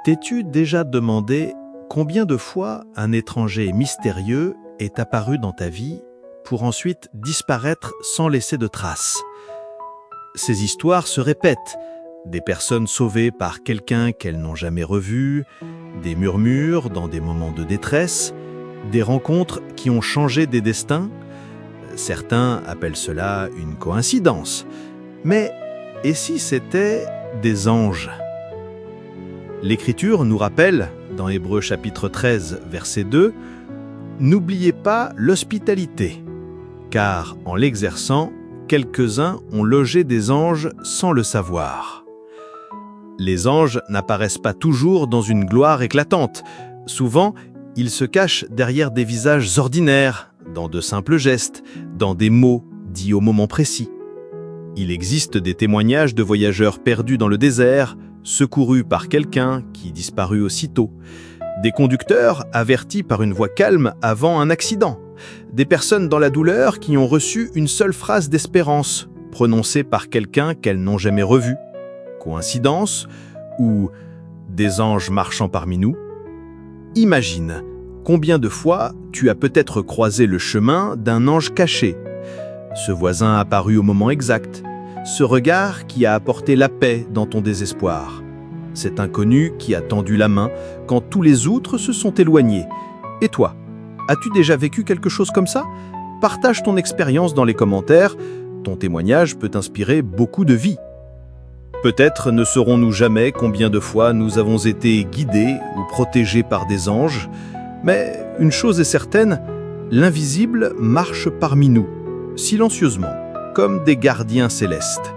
T'es-tu déjà demandé combien de fois un étranger mystérieux est apparu dans ta vie pour ensuite disparaître sans laisser de traces? Ces histoires se répètent. Des personnes sauvées par quelqu'un qu'elles n'ont jamais revu, des murmures dans des moments de détresse, des rencontres qui ont changé des destins. Certains appellent cela une coïncidence. Mais et si c'était des anges? L'Écriture nous rappelle, dans Hébreux chapitre 13, verset 2, « N'oubliez pas l'hospitalité, car en l'exerçant, quelques-uns ont logé des anges sans le savoir. » Les anges n'apparaissent pas toujours dans une gloire éclatante. Souvent, ils se cachent derrière des visages ordinaires, dans de simples gestes, dans des mots dits au moment précis. Il existe des témoignages de voyageurs perdus dans le désert, secourus par quelqu'un qui disparut aussitôt, des conducteurs avertis par une voix calme avant un accident, des personnes dans la douleur qui ont reçu une seule phrase d'espérance, prononcée par quelqu'un qu'elles n'ont jamais revu. Coïncidence ou des anges marchant parmi nous? Imagine combien de fois tu as peut-être croisé le chemin d'un ange caché, ce voisin apparu au moment exact, ce regard qui a apporté la paix dans ton désespoir, cet inconnu qui a tendu la main quand tous les autres se sont éloignés. Et toi, as-tu déjà vécu quelque chose comme ça? Partage ton expérience dans les commentaires, ton témoignage peut inspirer beaucoup de vie. Peut-être ne saurons-nous jamais combien de fois nous avons été guidés ou protégés par des anges, mais une chose est certaine, l'invisible marche parmi nous, silencieusement, comme des gardiens célestes.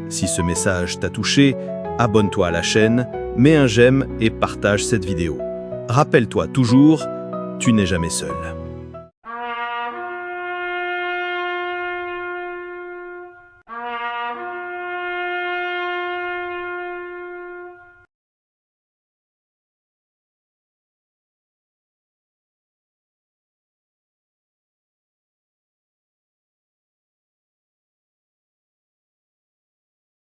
Si ce message t'a touché, abonne-toi à la chaîne, mets un j'aime et partage cette vidéo. Rappelle-toi toujours, tu n'es jamais seul.